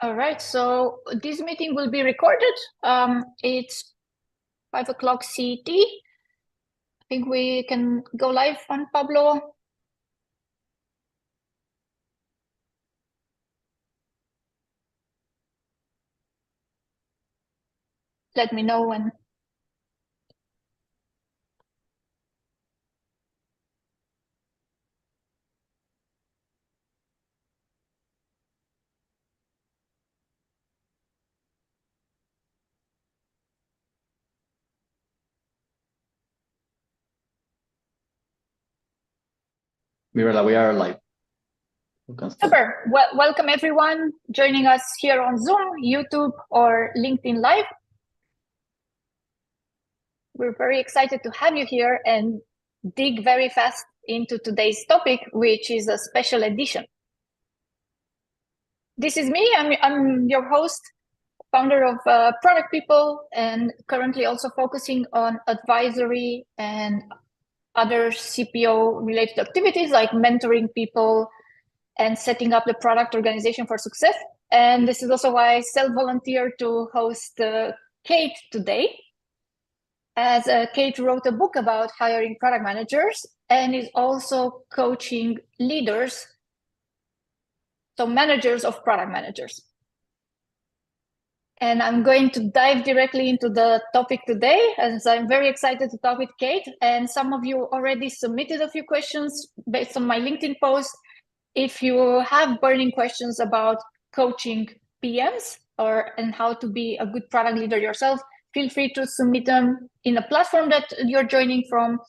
All right, so this meeting will be recorded. It's 5 o'clock CET. I think we can go live on Pablo. Let me know when. Mirela, we are live. Super. Welcome everyone joining us here on Zoom, YouTube, or LinkedIn Live. We're very excited to have you here and dig very fast into today's topic, which is a special edition. This is me. I'm your host, founder of Product People, and currently also focusing on advisory and other CPO related activities like mentoring people and setting up the product organization for success. And this is also why I self-volunteered to host Kate today, as Kate wrote a book about hiring product managers and is also coaching leaders, so managers of product managers. And I'm going to dive directly into the topic today, as I'm very excited to talk with Kate. And some of you already submitted a few questions based on my LinkedIn post. If you have burning questions about coaching PMs and how to be a good product leader yourself, feel free to submit them in a platform that you're joining from,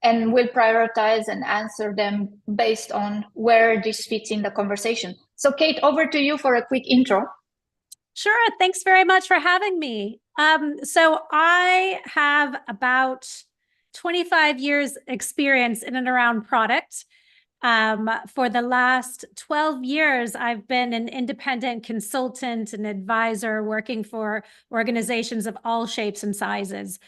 and we'll prioritize and answer them based on where this fits in the conversation. So Kate, over to you for a quick intro. Sure. Thanks very much for having me. So I have about 25 years experience in and around product. For the last 12 years, I've been an independent consultant and advisor working for organizations of all shapes and sizes.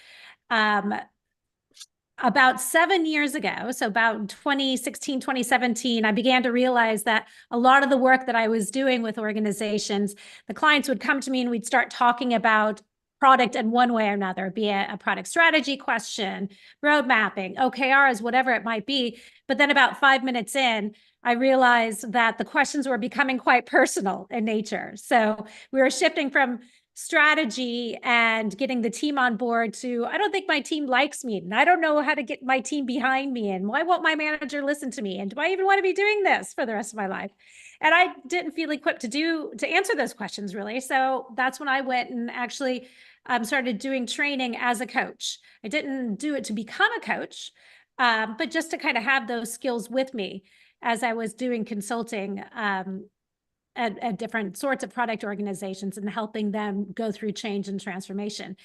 About 7 years ago, so about 2016, 2017, I began to realize that a lot of the work that I was doing with organizations, the clients would come to me and we'd start talking about product in one way or another, be it a product strategy question, road mapping, OKRs, whatever it might be. But then about 5 minutes in, I realized that the questions were becoming quite personal in nature. So we were shifting from strategy and getting the team on board to, I don't think my team likes me, and I don't know how to get my team behind me, and why won't my manager listen to me, and do I even want to be doing this for the rest of my life? And I didn't feel equipped to answer those questions, really. So that's when I went and actually started doing training as a coach. I didn't do it to become a coach, but just to kind of have those skills with me as I was doing consulting at different sorts of product organizations and helping them go through change and transformation.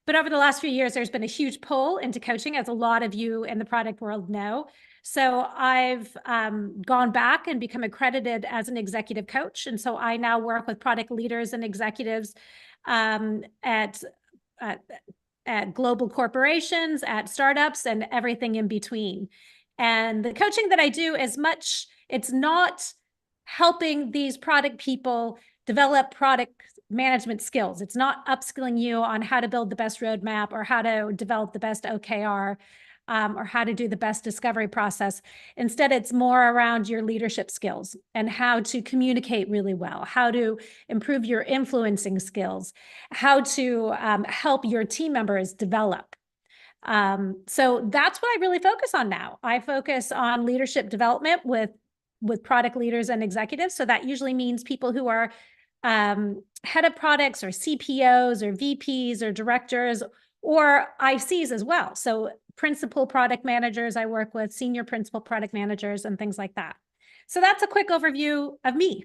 But over the last few years, there's been a huge pull into coaching, as a lot of you in the product world know. So I've gone back and become accredited as an executive coach. And so I now work with product leaders and executives at global corporations, at startups, and everything in between. And the coaching that I do is it's not helping these product people develop product management skills. It's not upskilling you on how to build the best roadmap or how to develop the best OKR or how to do the best discovery process. Instead, it's more around your leadership skills and how to communicate really well, how to improve your influencing skills, how to help your team members develop. So that's what I really focus on now. I focus on leadership development with product leaders and executives. So that usually means people who are head of products or CPOs or VPs or directors or ICs as well. So principal product managers I work with, senior principal product managers, and things like that. So that's a quick overview of me.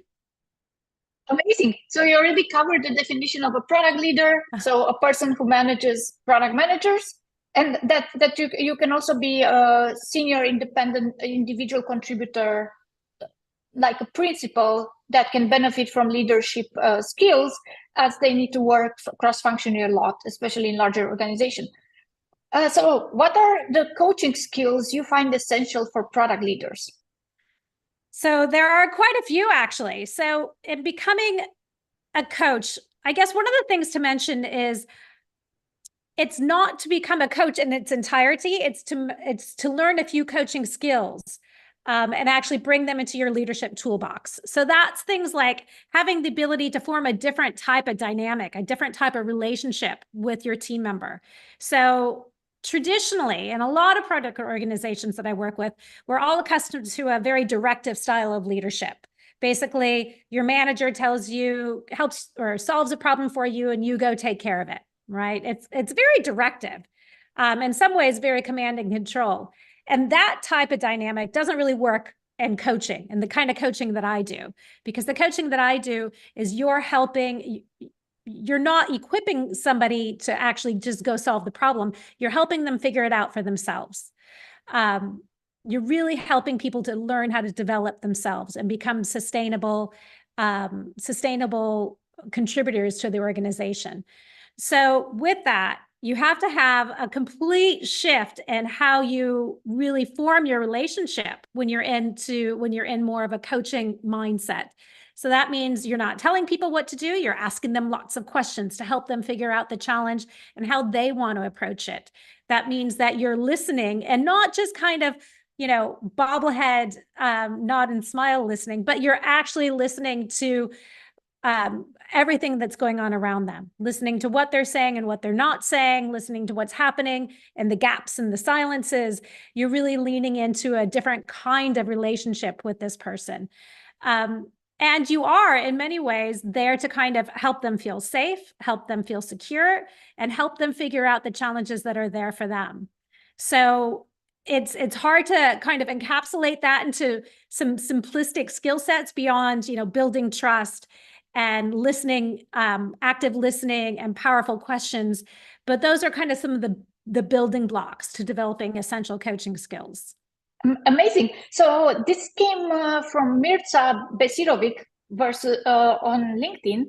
Amazing. So you already covered the definition of a product leader. So a person who manages product managers, and that you can also be a senior independent individual contributor, like a principal, that can benefit from leadership skills as they need to work cross-functionally a lot, especially in larger organizations. So what are the coaching skills you find essential for product leaders? So there are quite a few, actually. So in becoming a coach, I guess one of the things to mention is it's not to become a coach in its entirety. It's to learn a few coaching skills and actually bring them into your leadership toolbox. So that's things like having the ability to form a different type of dynamic, a different type of relationship with your team member. So traditionally, in a lot of product organizations that I work with, we're all accustomed to a very directive style of leadership. Basically, your manager tells you, helps or solves a problem for you, and you go take care of it. Right? It's very directive, in some ways, very command and control. And that type of dynamic doesn't really work in coaching and the kind of coaching that I do, because the coaching that I do is you're not equipping somebody to actually just go solve the problem. You're helping them figure it out for themselves. You're really helping people to learn how to develop themselves and become sustainable contributors to the organization. So with that, you have to have a complete shift in how you really form your relationship when you're in more of a coaching mindset. So that means you're not telling people what to do. You're asking them lots of questions to help them figure out the challenge and how they want to approach it. That means that you're listening and not just kind of, bobblehead, nod and smile listening, but you're actually listening to everything that's going on around them, listening to what they're saying and what they're not saying, listening to what's happening and the gaps and the silences. You're really leaning into a different kind of relationship with this person. And you are, in many ways, there to kind of help them feel safe, help them feel secure, and help them figure out the challenges that are there for them. So it's hard to kind of encapsulate that into some simplistic skill sets beyond, building trust and listening, active listening and powerful questions. But those are kind of some of the building blocks to developing essential coaching skills. Amazing. So this came from Mirza Besirovic versus on LinkedIn.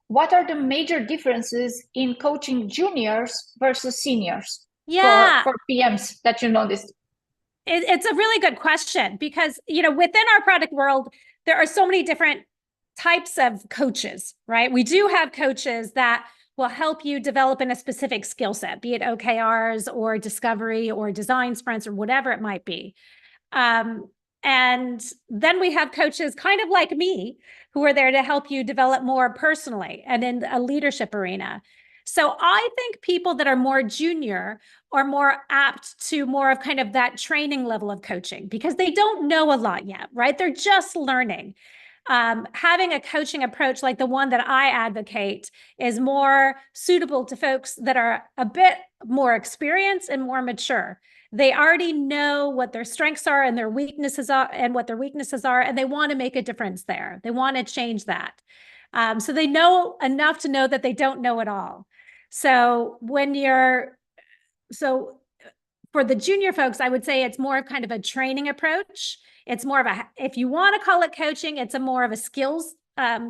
What are the major differences in coaching juniors versus seniors for PMs that you noticed? It's a really good question because, within our product world, there are so many different types of coaches, right? We do have coaches that will help you develop in a specific skill set, be it OKRs or discovery or design sprints or whatever it might be. And then we have coaches kind of like me who are there to help you develop more personally and in a leadership arena. So I think people that are more junior are more apt to more of kind of that training level of coaching because they don't know a lot yet, right? They're just learning. Having a coaching approach like the one that I advocate is more suitable to folks that are a bit more experienced and more mature. They already know what their strengths are and their weaknesses are and what their weaknesses are, and they want to make a difference there. They want to change that. So they know enough to know that they don't know it all. So for the junior folks, I would say it's more of kind of a training approach. It's more of if you want to call it coaching, it's a more of a skills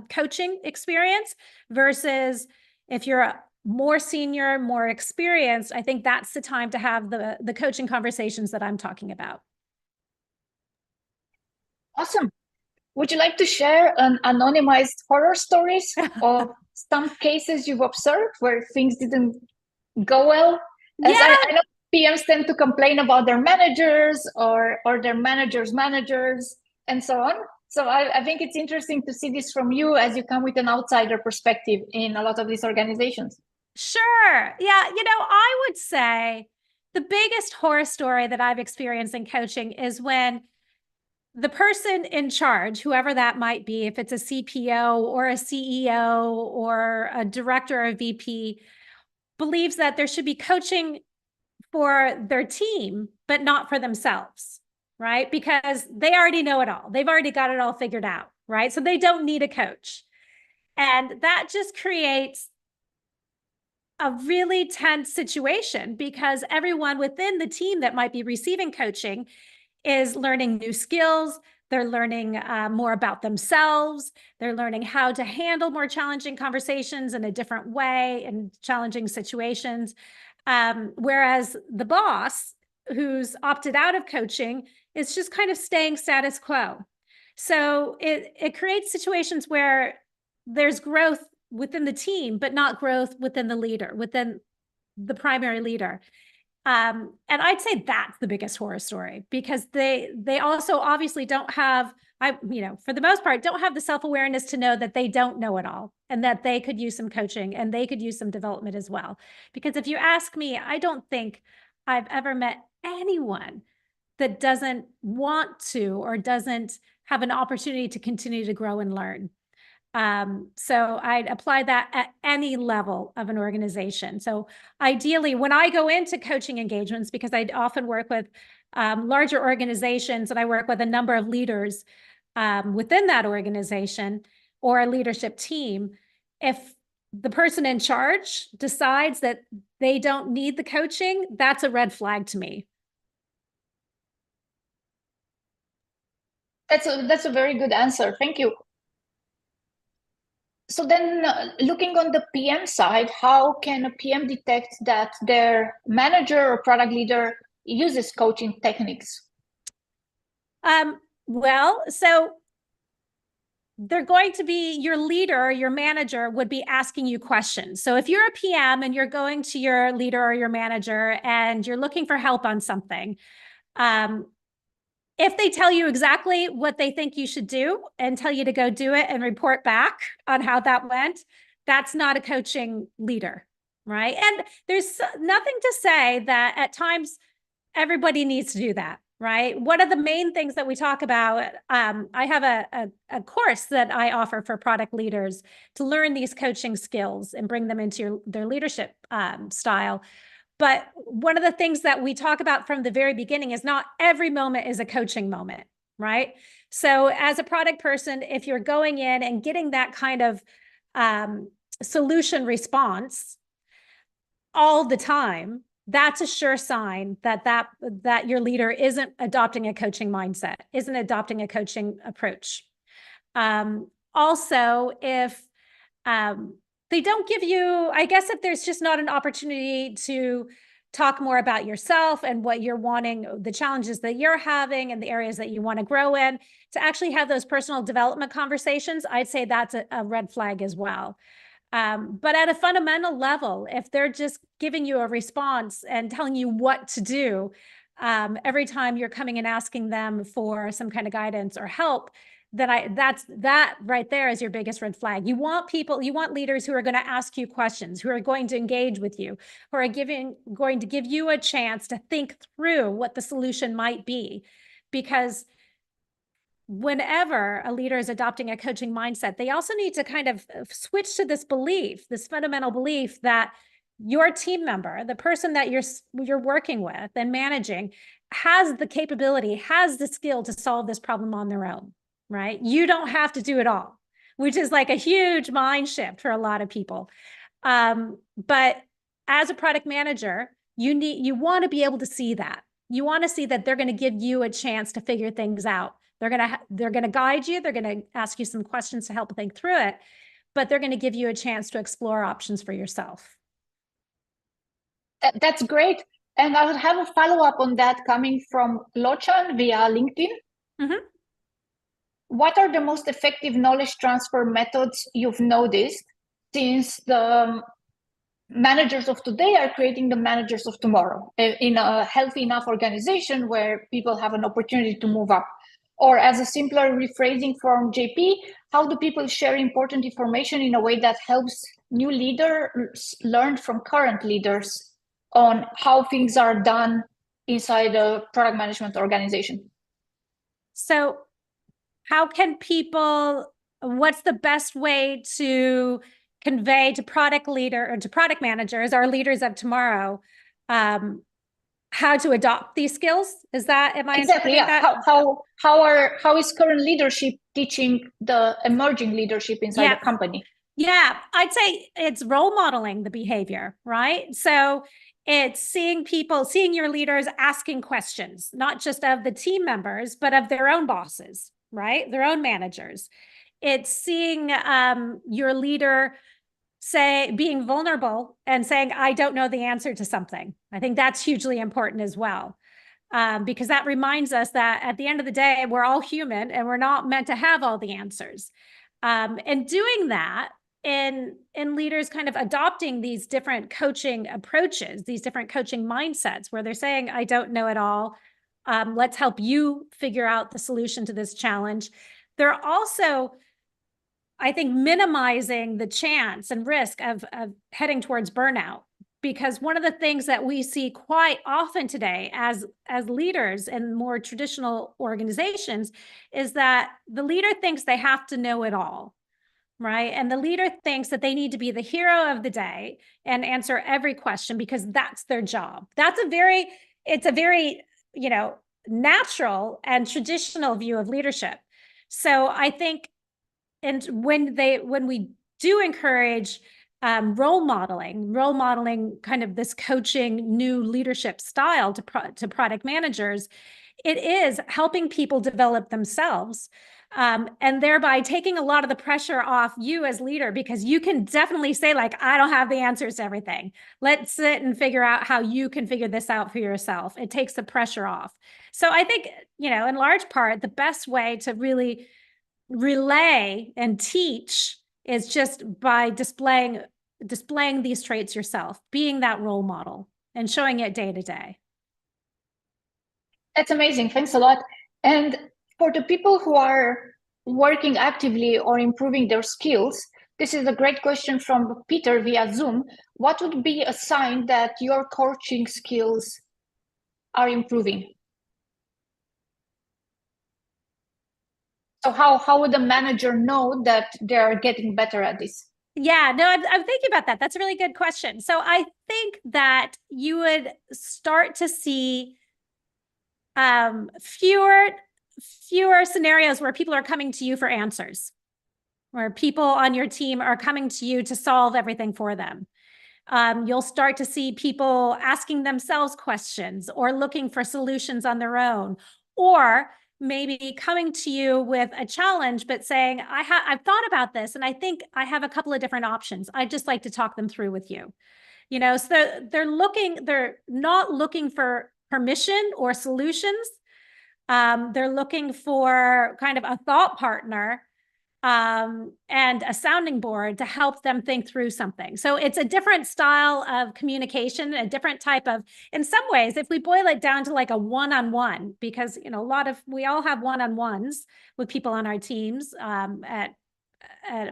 coaching experience versus if you're more senior, more experienced, I think that's the time to have the coaching conversations that I'm talking about. Awesome. Would you like to share an anonymized horror stories of some cases you've observed where things didn't go well? As I know PMs tend to complain about their managers or their managers' managers and so on. So I think it's interesting to see this from you as you come with an outsider perspective in a lot of these organizations. Sure. Yeah. I would say the biggest horror story that I've experienced in coaching is when the person in charge, whoever that might be, if it's a CPO or a CEO or a director or VP, believes that there should be coaching for their team, but not for themselves, right? Because they already know it all. They've already got it all figured out, right? So they don't need a coach. And that just creates a really tense situation because everyone within the team that might be receiving coaching is learning new skills. They're learning more about themselves. They're learning how to handle more challenging conversations in a different way in challenging situations. Whereas the boss who's opted out of coaching is just kind of staying status quo. So it creates situations where there's growth within the team, but not growth within the leader, within the primary leader. And I'd say that's the biggest horror story, because they also obviously don't have, for the most part, don't have the self-awareness to know that they don't know it all, and that they could use some coaching and they could use some development as well. Because if you ask me, I don't think I've ever met anyone that doesn't want to or doesn't have an opportunity to continue to grow and learn. So I'd apply that at any level of an organization. So ideally, when I go into coaching engagements, because I often work with larger organizations, and I work with a number of leaders within that organization or a leadership team, if the person in charge decides that they don't need the coaching, that's a red flag to me. That's a very good answer. Thank you. So then looking on the PM side, how can a PM detect that their manager or product leader uses coaching techniques? Well, so they're going to be, your leader, your manager would be asking you questions. So if you're a PM and you're going to your leader or your manager and you're looking for help on something, if they tell you exactly what they think you should do and tell you to go do it and report back on how that went, that's not a coaching leader, right? And there's nothing to say that at times everybody needs to do that, right? One of the main things that we talk about, I have a course that I offer for product leaders to learn these coaching skills and bring them into their leadership style. But one of the things that we talk about from the very beginning is not every moment is a coaching moment, right? So as a product person, if you're going in and getting that kind of solution response all the time, that's a sure sign that your leader isn't adopting a coaching mindset, isn't adopting a coaching approach. Also, if they don't give you, I guess if there's just not an opportunity to talk more about yourself and what you're wanting, the challenges that you're having and the areas that you want to grow in, to actually have those personal development conversations, I'd say that's a red flag as well. But at a fundamental level, if they're just giving you a response and telling you what to do every time you're coming and asking them for some kind of guidance or help, that right there is your biggest red flag. You want leaders who are going to ask you questions, who are going to engage with you, who are going to give you a chance to think through what the solution might be. Because whenever a leader is adopting a coaching mindset, they also need to kind of switch to this belief, this fundamental belief that your team member, the person that you're working with and managing, has the capability, has the skill to solve this problem on their own. Right? You don't have to do it all, which is like a huge mind shift for a lot of people. But as a product manager, you want to be able to see that. You want to see that they're going to give you a chance to figure things out. They're going to guide you. They're going to ask you some questions to help think through it, but they're going to give you a chance to explore options for yourself. That's great. And I would have a follow-up on that coming from Lochan via LinkedIn. Mm-hmm. What are the most effective knowledge transfer methods you've noticed, since the managers of today are creating the managers of tomorrow in a healthy enough organization where people have an opportunity to move up? Or as a simpler rephrasing from JP, how do people share important information in a way that helps new leaders learn from current leaders on how things are done inside a product management organization? So how can what's the best way to convey to product leader or to product managers, our leaders of tomorrow, how to adopt these skills? Am I exactly? Yeah. That? How is current leadership teaching the emerging leadership inside the company? Yeah, I'd say it's role modeling the behavior, right? So it's seeing your leaders asking questions, not just of the team members, but of their own bosses, right? Their own managers. It's seeing your leader being vulnerable and saying, I don't know the answer to something. I think that's hugely important as well. Because that reminds us that at the end of the day, we're all human and we're not meant to have all the answers. And doing that in leaders kind of adopting these different coaching approaches, these different coaching mindsets, where they're saying, I don't know it all. Let's help you figure out the solution to this challenge. They're also, I think, minimizing the chance and risk of heading towards burnout. Because one of the things that we see quite often today as leaders in more traditional organizations is that the leader thinks they have to know it all, right? And the leader thinks that they need to be the hero of the day and answer every question because that's their job. It's a very, natural and traditional view of leadership. So I think, and when we do encourage role modeling kind of this coaching new leadership style to product managers, it is helping people develop themselves, and thereby taking a lot of the pressure off you as leader, because you can definitely say, like, I don't have the answers to everything. Let's sit and figure out how you can figure this out for yourself. It takes the pressure off. So I think, in large part, the best way to really relay and teach is just by displaying these traits yourself, being that role model and showing it day to day. That's amazing. Thanks a lot. And for the people who are working actively or improving their skills, this is a great question from Peter via Zoom. What would be a sign that your coaching skills are improving? So how would a manager know that they're getting better at this? Yeah, no, I'm thinking about that. That's a really good question. So I think that you would start to see fewer scenarios where people are coming to you for answers, where people on your team are coming to you to solve everything for them. You'll start to see people asking themselves questions or looking for solutions on their own, or maybe coming to you with a challenge, but saying, I've thought about this and I think I have a couple of different options. I'd just like to talk them through with you. So they're not looking for permission or solutions. They're looking for kind of a thought partner and a sounding board to help them think through something. So it's a different style of communication, a different type of, in some ways, if we boil it down to like a one-on-one, because, we all have one-on-ones with people on our teams at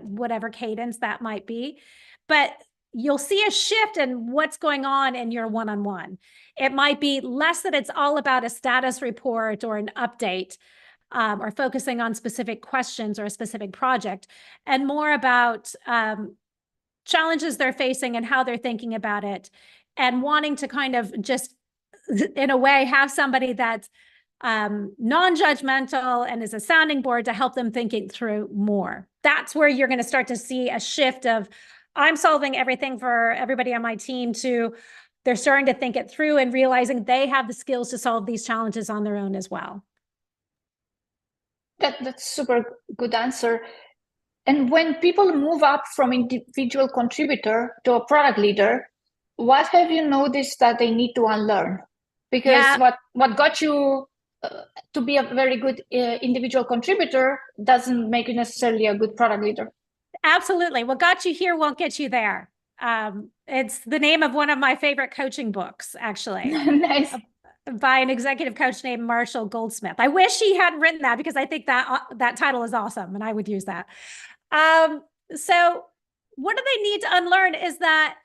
whatever cadence that might be, but you'll see a shift in what's going on in your one-on-one. It might be less that it's all about a status report or an update, or focusing on specific questions or a specific project, and more about challenges they're facing and how they're thinking about it, and wanting to kind of just, in a way, have somebody that's non-judgmental and is a sounding board to help them think it through more. That's where you're going to start to see a shift of, I'm solving everything for everybody on my team, to they're starting to think it through and realizing they have the skills to solve these challenges on their own as well. That's super good answer. And when people move up from individual contributor to a product leader, what have you noticed that they need to unlearn? Because what got you to be a very good individual contributor doesn't make you necessarily a good product leader. Absolutely. What got you here won't get you there. It's the name of one of my favorite coaching books, actually. Nice. By an executive coach named Marshall Goldsmith. I wish he hadn't written that, because I think that title is awesome and I would use that. So what do they need to unlearn is that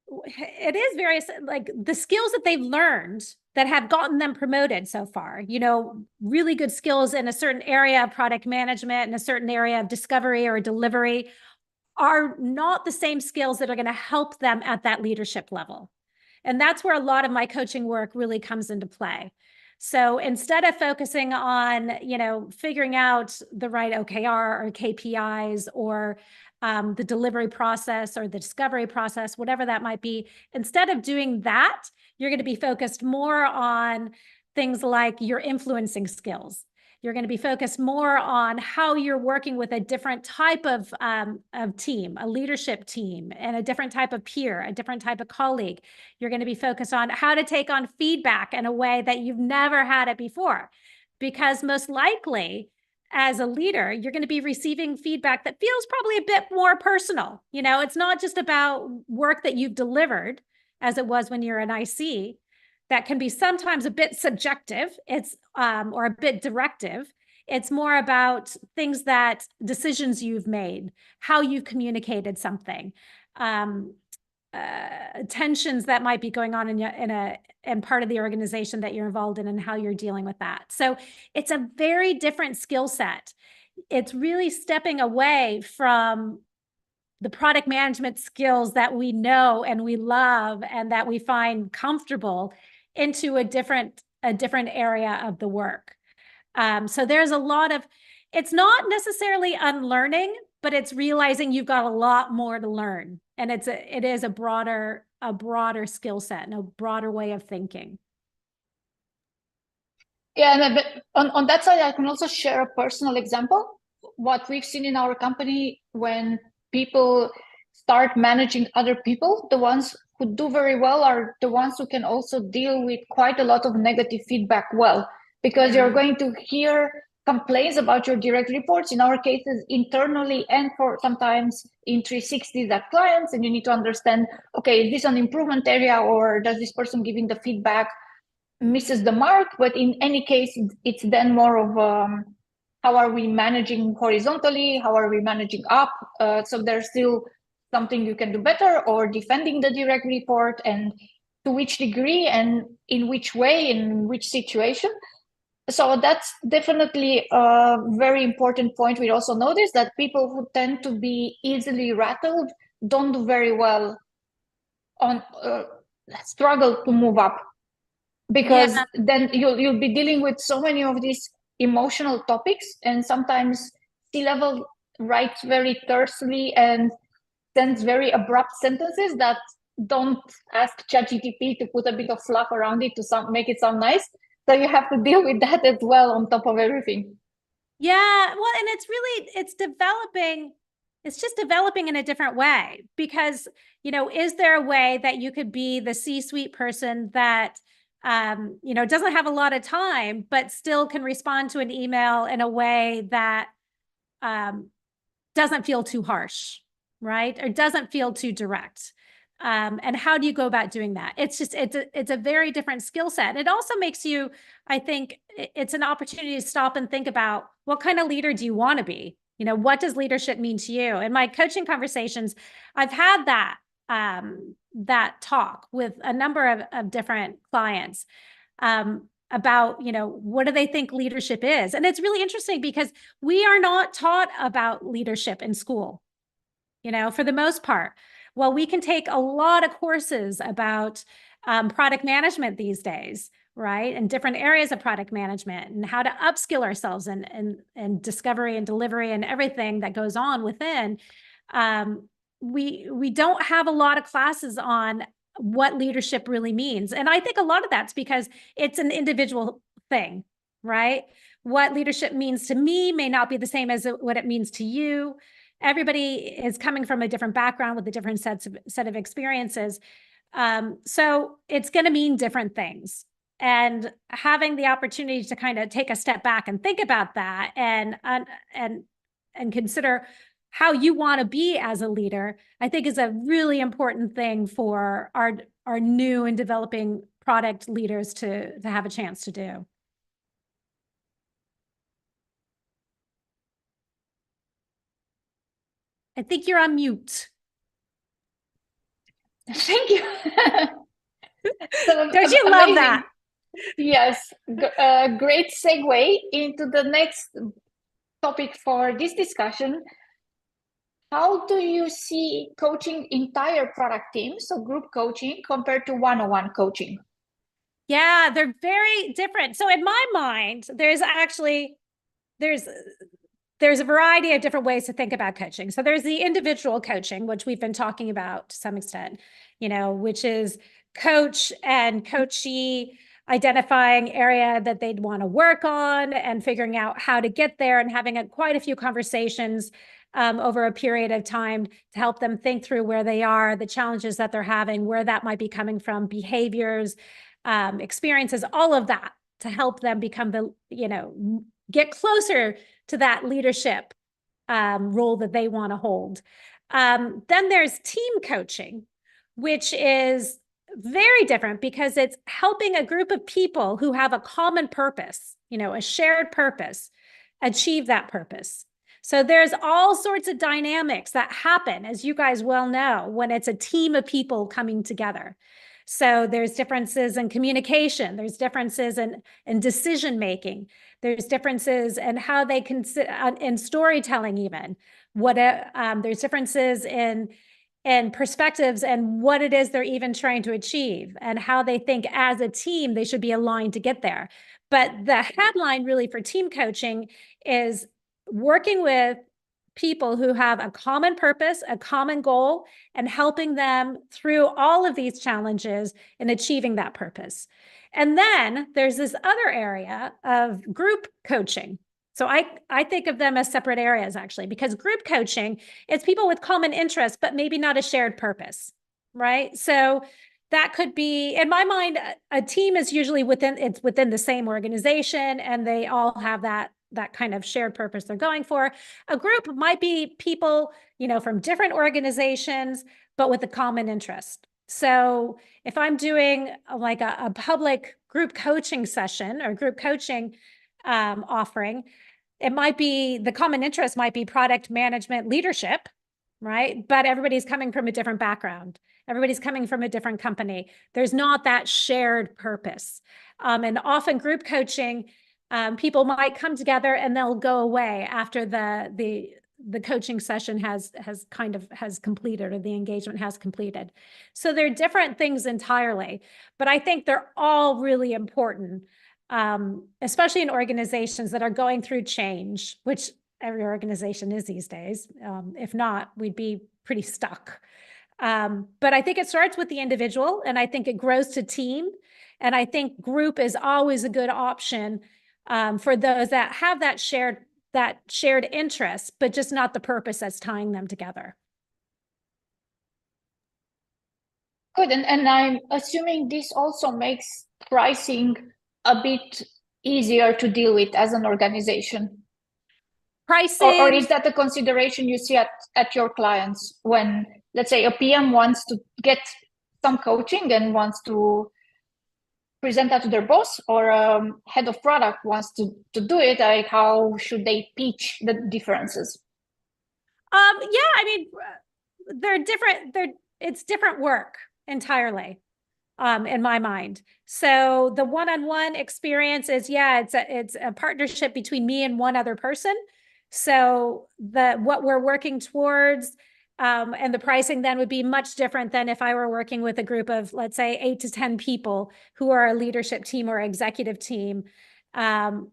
it is various, like the skills that they've learned that have gotten them promoted so far, really good skills in a certain area of product management and a certain area of discovery or delivery, are not the same skills that are going to help them at that leadership level. And that's where a lot of my coaching work really comes into play. So instead of focusing on, figuring out the right OKR or KPIs or the delivery process or the discovery process, whatever that might be, instead of doing that, you're going to be focused more on things like your influencing skills. You're going to be focused more on how you're working with a different type of team, a leadership team, and a different type of peer, a different type of colleague. You're going to be focused on how to take on feedback in a way that you've never had it before. Because most likely, as a leader, you're going to be receiving feedback that feels probably a bit more personal. It's not just about work that you've delivered, as it was when you're an IC, that can be sometimes a bit subjective, or a bit directive. It's more about decisions you've made, how you've communicated something, tensions that might be going on in part of the organization that you're involved in, and how you're dealing with that. So it's a very different skill set. It's really stepping away from the product management skills that we know and we love and that we find comfortable into a different area of the work. So there's a lot of, it's not necessarily unlearning, but it's realizing you've got a lot more to learn. And it is a broader skill set and a broader way of thinking. Yeah, but on that side, I can also share a personal example. What we've seen in our company, when people start managing other people, the ones who do very well are the ones who can also deal with quite a lot of negative feedback well, because you're going to hear complaints about your direct reports, in our cases internally, and for sometimes in 360s at clients, and you need to understand, okay, is this an improvement area, or does this person giving the feedback misses the mark? But in any case, it's then more of how are we managing horizontally, how are we managing up, so there's still something you can do better, or defending the direct report, and to which degree and in which way, in which situation. So that's definitely a very important point. We also notice that people who tend to be easily rattled don't do very well on struggle to move up, because then you'll be dealing with so many of these emotional topics, and sometimes C-level writes very tersely and sends very abrupt sentences that don't ask ChatGPT to put a bit of fluff around it to make it sound nice. So you have to deal with that as well on top of everything. Yeah, well, and it's just developing in a different way, because, is there a way that you could be the C-suite person that, doesn't have a lot of time, but still can respond to an email in a way that doesn't feel too harsh, right? Or doesn't feel too direct. And how do you go about doing that? It's a very different skill set. It also makes you, I think it's an opportunity to stop and think about, what kind of leader do you want to be? What does leadership mean to you? In my coaching conversations, I've had that talk with a number of different clients about, what do they think leadership is? And it's really interesting, because we are not taught about leadership in school, for the most part. Well, we can take a lot of courses about product management these days, right? And different areas of product management, and how to upskill ourselves and discovery and delivery and everything that goes on within. We don't have a lot of classes on what leadership really means. And I think a lot of that's because it's an individual thing, right? What leadership means to me may not be the same as what it means to you. Everybody is coming from a different background with a different set of experiences. So it's going to mean different things. And having the opportunity to kind of take a step back and think about that and consider how you want to be as a leader, I think is a really important thing for our new and developing product leaders to have a chance to do. I think you're on mute. Thank you. So, don't you love that? Yes, great segue into the next topic for this discussion. How do you see coaching entire product teams, so group coaching, compared to one-on-one coaching? Yeah, they're very different. So in my mind, there's a variety of different ways to think about coaching. So there's the individual coaching, which we've been talking about to some extent, which is coach and coachee identifying area that they'd want to work on and figuring out how to get there, and having quite a few conversations over a period of time to help them think through where they are, the challenges that they're having, where that might be coming from, behaviors, experiences, all of that, to help them become get closer to that leadership role that they want to hold. Then there's team coaching, which is very different because it's helping a group of people who have a common purpose, a shared purpose, achieve that purpose. So there's all sorts of dynamics that happen, as you guys well know, when it's a team of people coming together. So there's differences in communication, there's differences in decision making, there's differences in how they consider in storytelling, even there's differences in perspectives and what it is they're even trying to achieve and how they think as a team they should be aligned to get there. But the headline really for team coaching is working with people who have a common purpose, a common goal, and helping them through all of these challenges in achieving that purpose. And then there's this other area of group coaching. So I think of them as separate areas, actually, because group coaching is people with common interests, but maybe not a shared purpose, right? So that could be, in my mind, a team is usually within the same organization, and they all have that kind of shared purpose they're going for. A group might be people, from different organizations, but with a common interest. So if I'm doing like a public group coaching session or group coaching offering, it might be the common interest might be product management leadership, right? But everybody's coming from a different background. Everybody's coming from a different company. There's not that shared purpose. And often group coaching, people might come together and they'll go away after the coaching session has completed, or the engagement has completed. So they're different things entirely, but I think they're all really important, especially in organizations that are going through change, which every organization is these days. If not, we'd be pretty stuck. But I think it starts with the individual, and I think it grows to team. And I think group is always a good option for those that have that shared interest, but just not the purpose that's tying them together. Good. And I'm assuming this also makes pricing a bit easier to deal with as an organization. Pricing. Or is that a consideration you see at your clients when, let's say, a PM wants to get some coaching and wants to present that to their boss, or head of product wants to do it? Like, how should they pitch the differences? Yeah, I mean, they're different. It's different work entirely, in my mind. So the one-on-one experience is, it's a partnership between me and one other person. So what we're working towards, and the pricing then would be much different than if I were working with a group of, let's say, 8 to 10 people who are a leadership team or executive team, all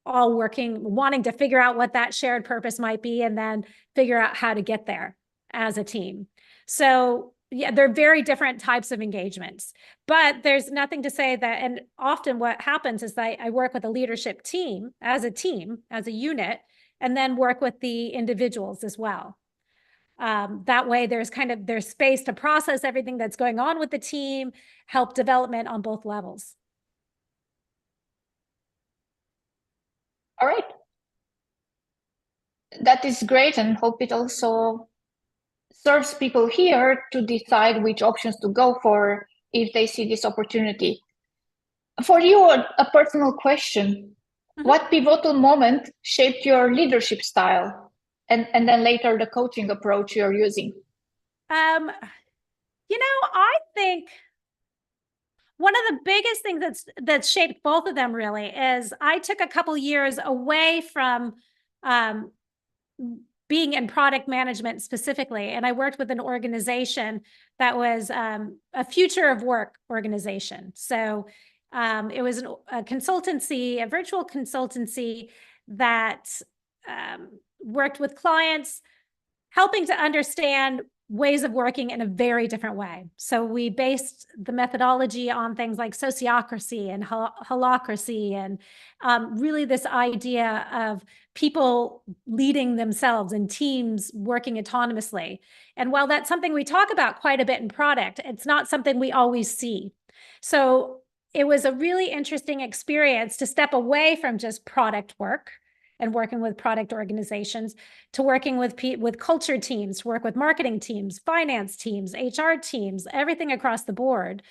wanting to figure out what that shared purpose might be, and then figure out how to get there as a team. So yeah, they're very different types of engagements, but there's nothing to say that, and often what happens is that I work with a leadership team, as a unit, and then work with the individuals as well. That way there's space to process everything that's going on with the team, help development on both levels. All right. That is great, and hope it also serves people here to decide which options to go for if they see this opportunity. For you, a personal question. Mm-hmm. What pivotal moment shaped your leadership style, and then later the coaching approach you're using? I think one of the biggest things that's shaped both of them really is I took a couple years away from being in product management specifically, and I worked with an organization that was a future of work organization. So it was a consultancy, a virtual consultancy that worked with clients, helping to understand ways of working in a very different way. So we based the methodology on things like sociocracy and holacracy, and really this idea of people leading themselves and teams working autonomously. And while that's something we talk about quite a bit in product, it's not something we always see. So it was a really interesting experience to step away from just product work and working with product organizations, to working with culture teams, to work with marketing teams, finance teams, HR teams, everything across the board,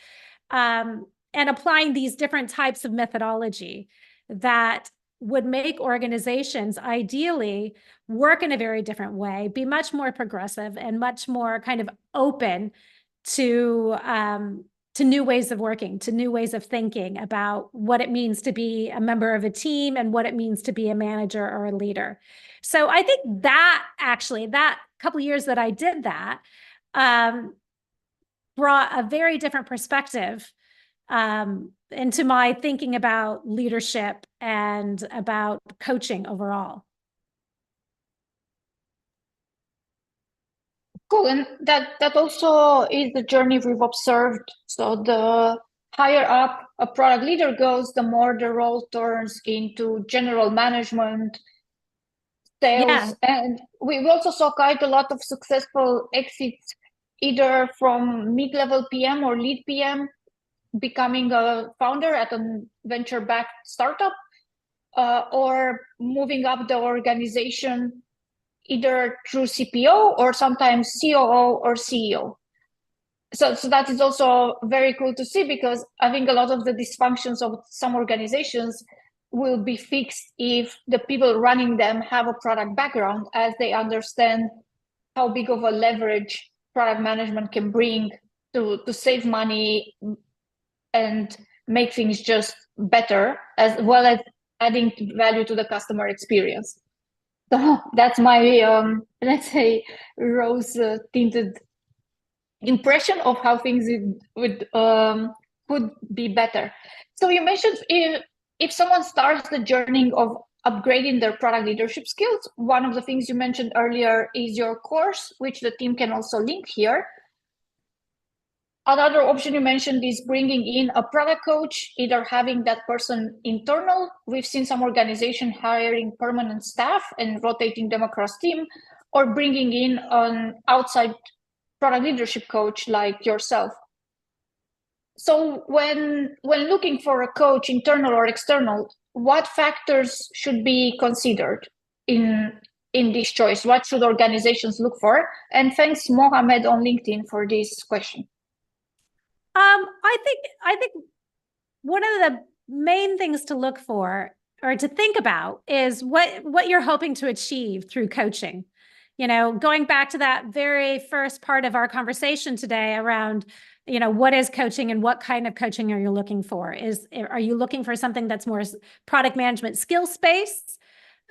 and applying these different types of methodology that would make organizations ideally work in a very different way, be much more progressive and much more kind of open to new ways of working, to new ways of thinking about what it means to be a member of a team and what it means to be a manager or a leader. So I think that actually, that couple of years that I did that, brought a very different perspective into my thinking about leadership and about coaching overall. Cool, and that also is the journey we've observed. So the higher up a product leader goes, the more the role turns into general management, sales, and we also saw quite a lot of successful exits, either from mid-level PM or lead PM, becoming a founder at a venture-backed startup, or moving up the organization either through CPO or sometimes COO or CEO. So that is also very cool to see, because I think a lot of the dysfunctions of some organizations will be fixed if the people running them have a product background, as they understand how big of a leverage product management can bring to save money and make things just better, as well as adding value to the customer experience. So that's my, let's say, rose-tinted impression of how things could be better. So you mentioned if someone starts the journey of upgrading their product leadership skills, one of the things you mentioned earlier is your course, which the team can also link here. Another option you mentioned is bringing in a product coach, either having that person internal. We've seen some organization hiring permanent staff and rotating them across team, or bringing in an outside product leadership coach like yourself. So when looking for a coach, internal or external, what factors should be considered in this choice? What should organizations look for? And thanks, Mohammed, on LinkedIn for this question. I think one of the main things to look for or to think about is what you're hoping to achieve through coaching. You know, going back to that very first part of our conversation today around, you know, what is coaching and what kind of coaching are you looking for? Are you looking for something that's more product management skill space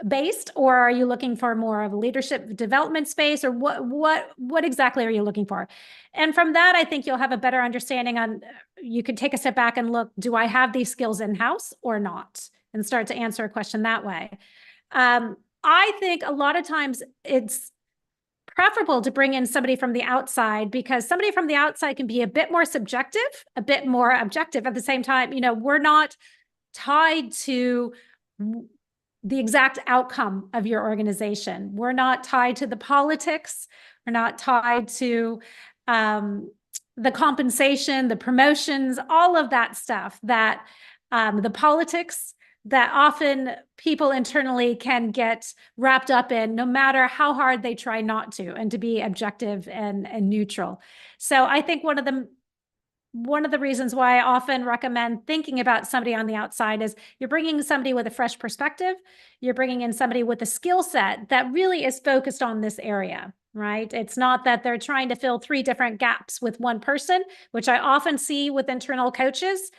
based, or are you looking for more of a leadership development space, or what exactly are you looking for? And from that, I think you'll have a better understanding on, you could take a step back and look, do I have these skills in-house or not? And start to answer a question that way. I think a lot of times it's preferable to bring in somebody from the outside, because somebody from the outside can be a bit more subjective, a bit more objective at the same time. You know, we're not tied to the exact outcome of your organization. We're not tied to the politics. We're not tied to the compensation, the promotions, all of that stuff, that the politics that often people internally can get wrapped up in, no matter how hard they try not to, and to be objective and neutral. So I think one of the reasons why I often recommend thinking about somebody on the outside is you're bringing somebody with a fresh perspective. You're bringing in somebody with a skill set that really is focused on this area, right? It's not that they're trying to fill 3 different gaps with one person, which I often see with internal coaches.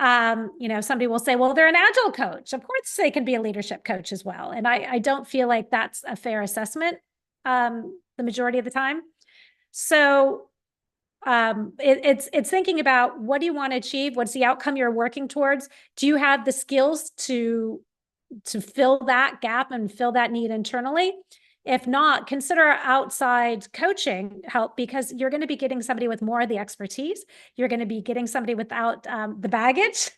You know, somebody will say, well, they're an agile coach. Of course, they can be a leadership coach as well. And I don't feel like that's a fair assessment the majority of the time. So it's thinking about, what do you want to achieve? What's the outcome you're working towards? Do you have the skills to fill that gap and fill that need internally? If not, consider outside coaching help, because you're going to be getting somebody with more of the expertise. You're going to be getting somebody without the baggage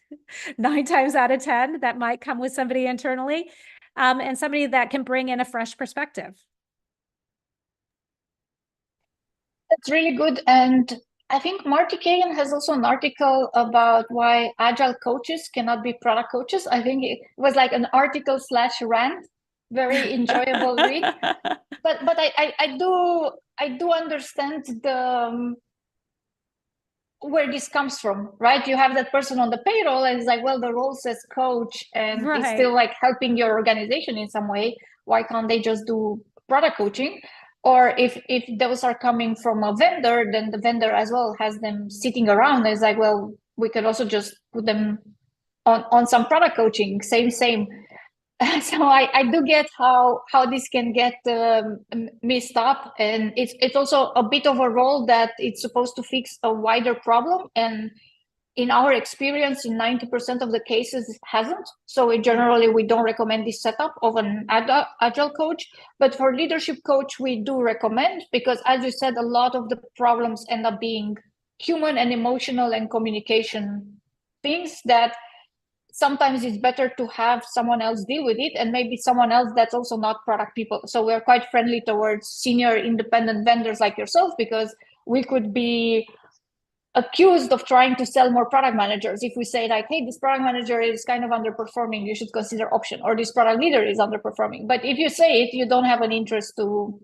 9 times out of 10 that might come with somebody internally, and somebody that can bring in a fresh perspective. That's really good. And I think Marty Kagan has also an article about why agile coaches cannot be product coaches. I think it was like an article / rant very enjoyable read. But I do understand the where this comes from, right? You have that person on the payroll and it's like, well, the role says coach and it's Right. still like helping your organization in some way. Why can't they just do product coaching? Or if those are coming from a vendor, then the vendor as well has them sitting around. It's like, well, we could also just put them on some product coaching, same. So I do get how this can get messed up, and it's also a bit of a role that it's supposed to fix a wider problem, and in our experience, in 90% of the cases, it hasn't. So generally, we don't recommend this setup of an agile coach. But for leadership coach, we do recommend, because as you said, a lot of the problems end up being human and emotional and communication things that sometimes it's better to have someone else deal with it, and maybe someone else that's also not product people. So we're quite friendly towards senior independent vendors like yourself, because we could be accused of trying to sell more product managers if we say like, hey, this product manager is kind of underperforming, you should consider option, or this product leader is underperforming. But if you say it, you don't have an interest to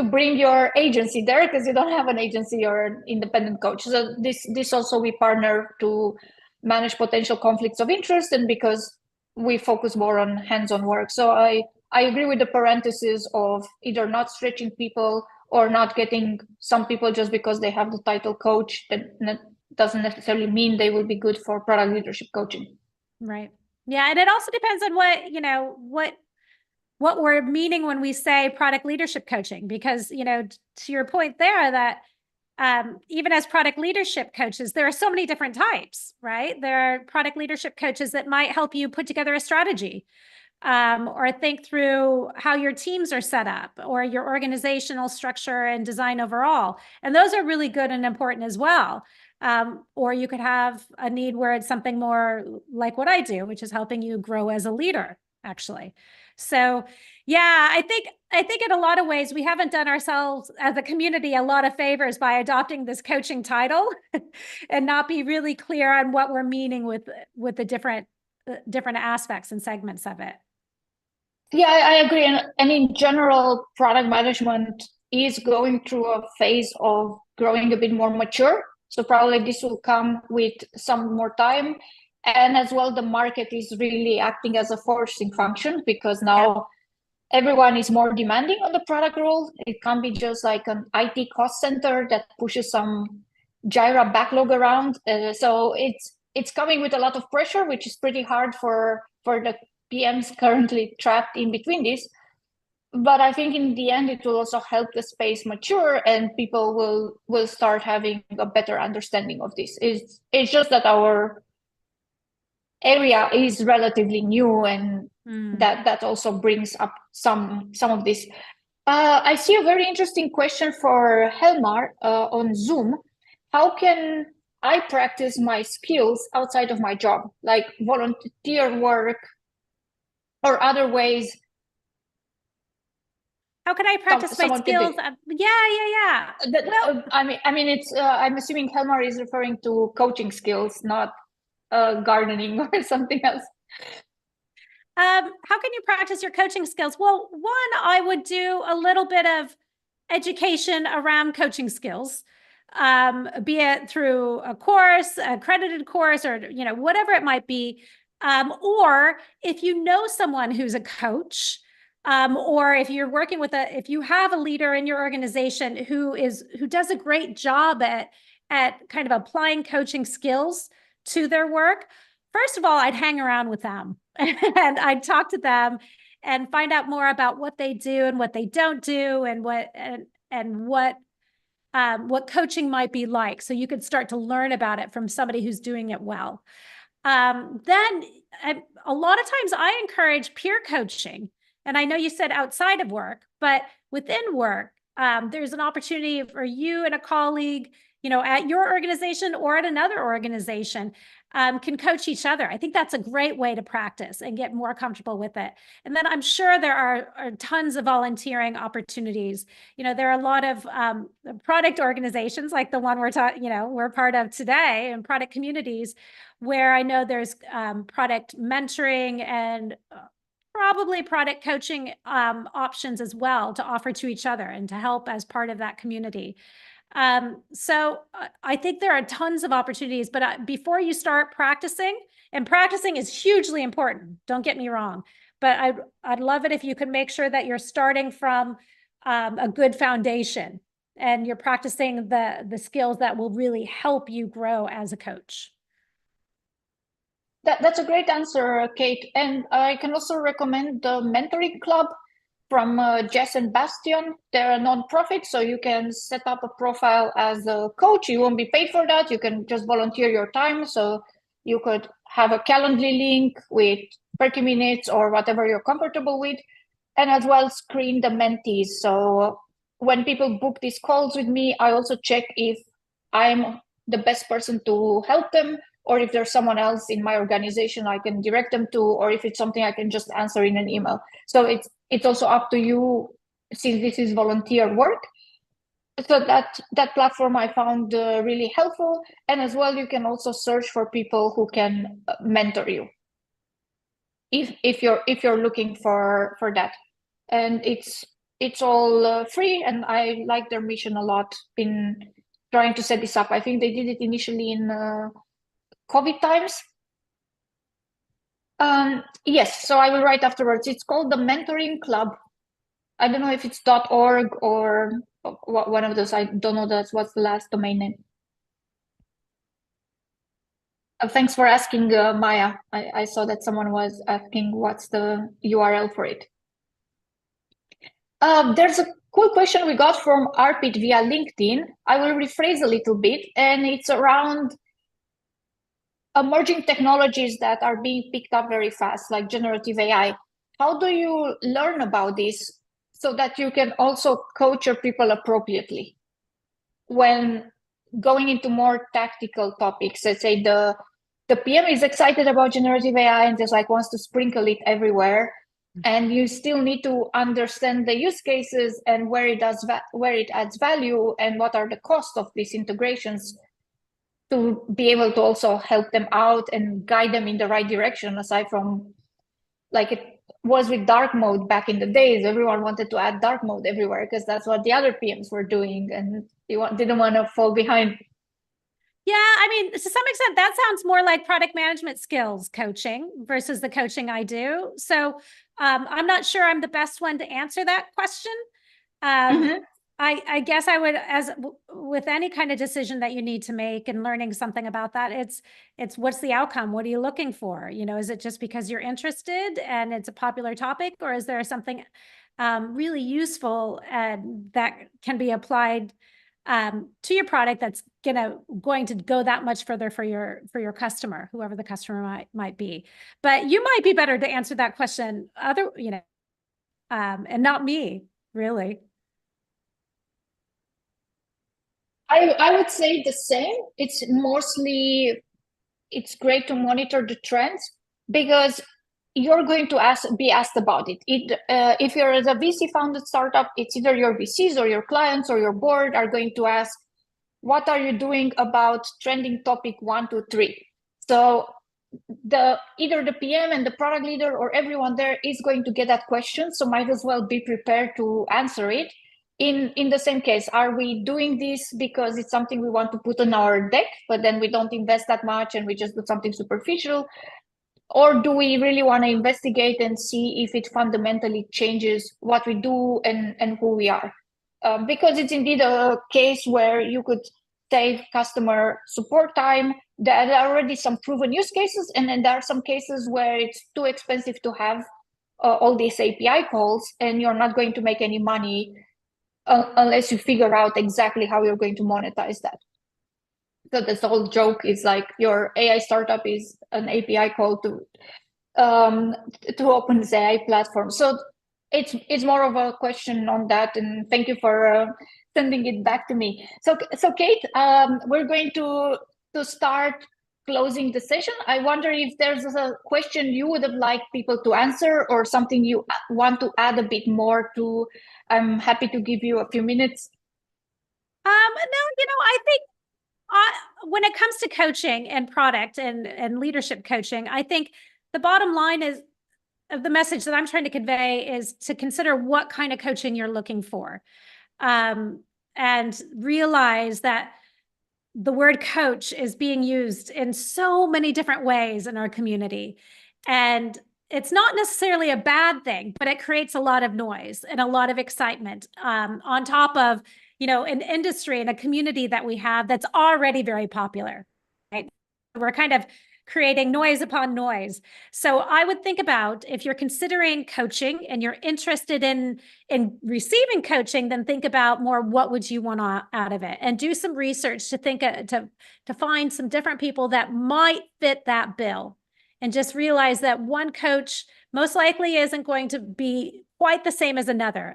bring your agency there, because you don't have an agency or an independent coach. So this also, we partner to manage potential conflicts of interest, and because we focus more on hands-on work. So I agree with the parenthesis of either not stretching people or not getting some people just because they have the title coach. That doesn't necessarily mean they will be good for product leadership coaching. Right. Yeah. And it also depends on what we're meaning when we say product leadership coaching, because, to your point there, that even as product leadership coaches, there are so many different types, right? There are product leadership coaches that might help you put together a strategy, or think through how your teams are set up, or your organizational structure and design overall. And those are really good and important as well. Or you could have a need where it's something more like what I do, which is helping you grow as a leader, actually. So yeah, I think in a lot of ways, we haven't done ourselves as a community a lot of favors by adopting this coaching title and not be really clear on what we're meaning with the different aspects and segments of it. Yeah, I agree. And in general, product management is going through a phase of growing a bit more mature. So probably this will come with some more time. And as well, the market is really acting as a forcing function, because now everyone is more demanding on the product role. It can't be just like an IT cost center that pushes some Jira backlog around. So it's coming with a lot of pressure, which is pretty hard for the PMs currently trapped in between this. But I think in the end, it will also help the space mature, and people will start having a better understanding of this. It's just that our area is relatively new, and that also brings up some of this. I see a very interesting question for Helmar on Zoom. How can I practice my skills outside of my job, like volunteer work or other ways? How can I practice my skills? Yeah. Well, I mean, it's. I'm assuming Helmar is referring to coaching skills, not gardening or something else. How can you practice your coaching skills? Well, one, I would do a little bit of education around coaching skills, be it through a course, a accredited course, or whatever it might be. Or if you know someone who's a coach, or if you're working with if you have a leader in your organization who does a great job at kind of applying coaching skills to their work, first of all, I'd hang around with them and I'd talk to them and find out more about what they do and what they don't do, and what coaching might be like, so you could start to learn about it from somebody who's doing it well. Then a lot of times I encourage peer coaching. And I know you said outside of work, but within work, there's an opportunity for you and a colleague, at your organization or at another organization, can coach each other. I think that's a great way to practice and get more comfortable with it. And then I'm sure there are tons of volunteering opportunities. There are a lot of product organizations like the one we're part of today, and product communities, where I know there's product mentoring and probably product coaching options as well to offer to each other and to help as part of that community. So I think there are tons of opportunities, but before you start practicing, and practicing is hugely important, don't get me wrong, but I'd love it if you could make sure that you're starting from a good foundation and you're practicing the skills that will really help you grow as a coach. That's a great answer, Kate. And I can also recommend the mentoring club from Jess and Bastian. They're a nonprofit, so you can set up a profile as a coach. You won't be paid for that. You can just volunteer your time. So you could have a Calendly link with 30 minutes or whatever you're comfortable with, and as well screen the mentees. So when people book these calls with me, I also check if I'm the best person to help them, or if there's someone else in my organization I can direct them to, or if it's something I can just answer in an email. So it's also up to you, since this is volunteer work. So that platform I found really helpful. And as well, you can also search for people who can mentor you if you're looking for that. And it's all free, and I like their mission a lot. Been trying to set this up. I think they did it initially in COVID times. Yes, so I will write afterwards. It's called the Mentoring Club. I don't know if it's .org or one of those. I don't know what's the last domain name. Thanks for asking, Maya. I saw that someone was asking what's the URL for it. There's a cool question we got from Arpit via LinkedIn. I will rephrase a little bit, and it's around emerging technologies that are being picked up very fast, like generative AI. How do you learn about this so that you can also coach your people appropriately when going into more tactical topics? Let's say the PM is excited about generative AI and just like wants to sprinkle it everywhere, and you still need to understand the use cases and where it adds value and what are the costs of these integrations, to be able to also help them out and guide them in the right direction. Aside from, like it was with dark mode back in the days, everyone wanted to add dark mode everywhere because that's what the other PMs were doing, and they didn't want to fall behind. Yeah, I mean, to some extent, that sounds more like product management skills coaching versus the coaching I do. So I'm not sure I'm the best one to answer that question. I guess I would, as with any kind of decision that you need to make and learning something about that, it's what's the outcome? What are you looking for? You know, is it just because you're interested and it's a popular topic, or is there something really useful that can be applied to your product that's going to go that much further for your customer, whoever the customer might be? But you might be better to answer that question, and not me, really. I would say the same. It's great to monitor the trends, because you're going to be asked about it. If you're a VC-founded startup, it's either your VCs or your clients or your board are going to ask, what are you doing about trending topic 1, 2, 3? So either the PM and the product leader or everyone there is going to get that question, so might as well be prepared to answer it. In the same case, are we doing this because it's something we want to put on our deck, but then we don't invest that much and we just do something superficial? Or do we really want to investigate and see if it fundamentally changes what we do and who we are? Because it's indeed a case where you could save customer support time. There are already some proven use cases, and then there are some cases where it's too expensive to have all these API calls, and you're not going to make any money unless you figure out exactly how you're going to monetize that. So this whole joke is like your AI startup is an API call to open this AI platform. So it's more of a question on that, and thank you for sending it back to me. So Kate, we're going to start closing the session. I wonder if there's a question you would have liked people to answer, or something you want to add a bit more to. I'm happy to give you a few minutes. No, I think when it comes to coaching and product and leadership coaching, I think the bottom line is the message that I'm trying to convey is to consider what kind of coaching you're looking for, and realize that the word coach is being used in so many different ways in our community. And it's not necessarily a bad thing, but it creates a lot of noise and a lot of excitement, on top of, an industry and a community that we have that's already very popular, right? We're kind of creating noise upon noise. So I would think about, if you're considering coaching and you're interested in receiving coaching, then think about more, what would you want out of it, and do some research to think to find some different people that might fit that bill. And just realize that one coach most likely isn't going to be quite the same as another.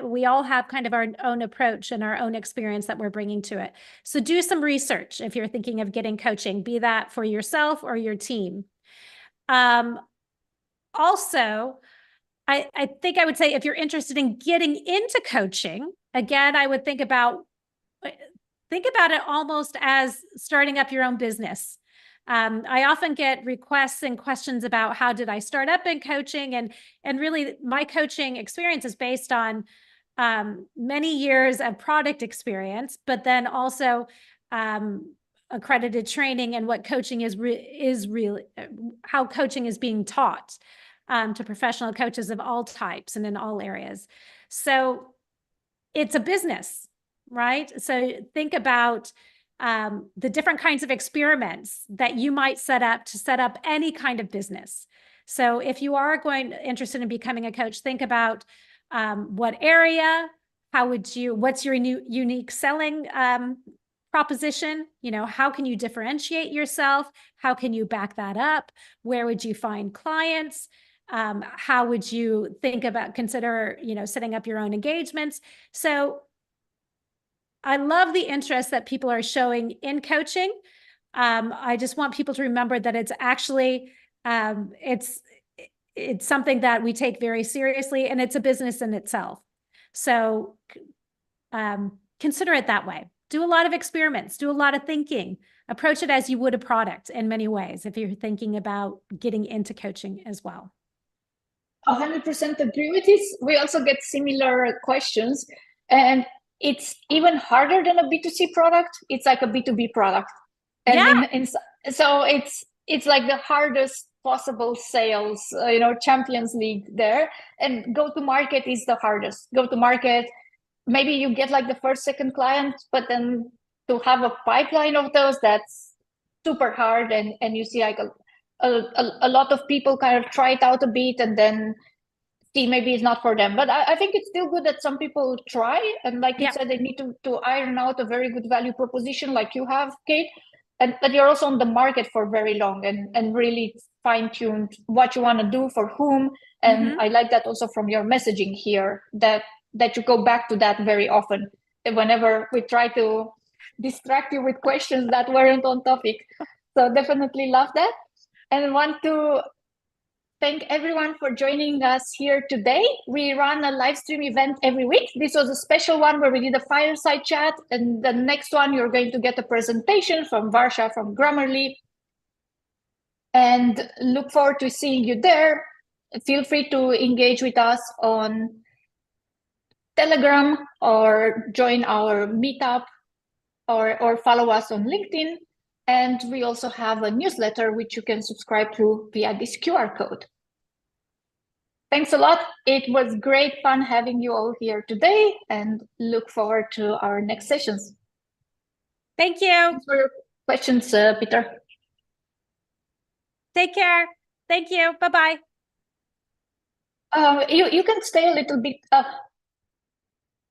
We all have kind of our own approach and our own experience that we're bringing to it. So do some research if you're thinking of getting coaching, be that for yourself or your team. Also, I think I would say, if you're interested in getting into coaching, again, I would think about it almost as starting up your own business. I often get requests and questions about, how did I start up in coaching? And really, my coaching experience is based on many years of product experience, but then also accredited training and what coaching is really, how coaching is being taught to professional coaches of all types and in all areas. So it's a business, right? So think about the different kinds of experiments that you might set up any kind of business. So if you are interested in becoming a coach, think about what area, what's your unique selling proposition? How can you differentiate yourself? How can you back that up? Where would you find clients? How would you consider, setting up your own engagements? So I love the interest that people are showing in coaching. I just want people to remember that it's actually, it's something that we take very seriously, and it's a business in itself. So consider it that way. Do a lot of experiments, do a lot of thinking, approach it as you would a product in many ways, if you're thinking about getting into coaching as well. 100% agree with this. We also get similar questions, and it's even harder than a B2C product. It's like a B2B product. And so it's like the hardest possible sales, Champions League there. And go to market is the hardest. Go to market, maybe you get like the first, second client, but then to have a pipeline of those, that's super hard. And you see like a lot of people kind of try it out a bit and then see maybe it's not for them. But I think it's still good that some people try, and like you said, they need to iron out a very good value proposition like you have, Kate, but you're also on the market for very long and really fine-tuned what you want to do for whom. And I like that also from your messaging here, that you go back to that very often, whenever we try to distract you with questions that weren't on topic. So definitely love that. And want to thank everyone for joining us here today. We run a live stream event every week. This was a special one where we did a fireside chat. And the next one, you're going to get a presentation from Varsha from Grammarly. And look forward to seeing you there. Feel free to engage with us on Telegram or join our meetup or follow us on LinkedIn. And we also have a newsletter which you can subscribe to via this QR code. Thanks a lot. It was great fun having you all here today, and look forward to our next sessions. Thank you. Thanks for your questions, Peter. Take care. Thank you. Bye-bye. You can stay a little bit.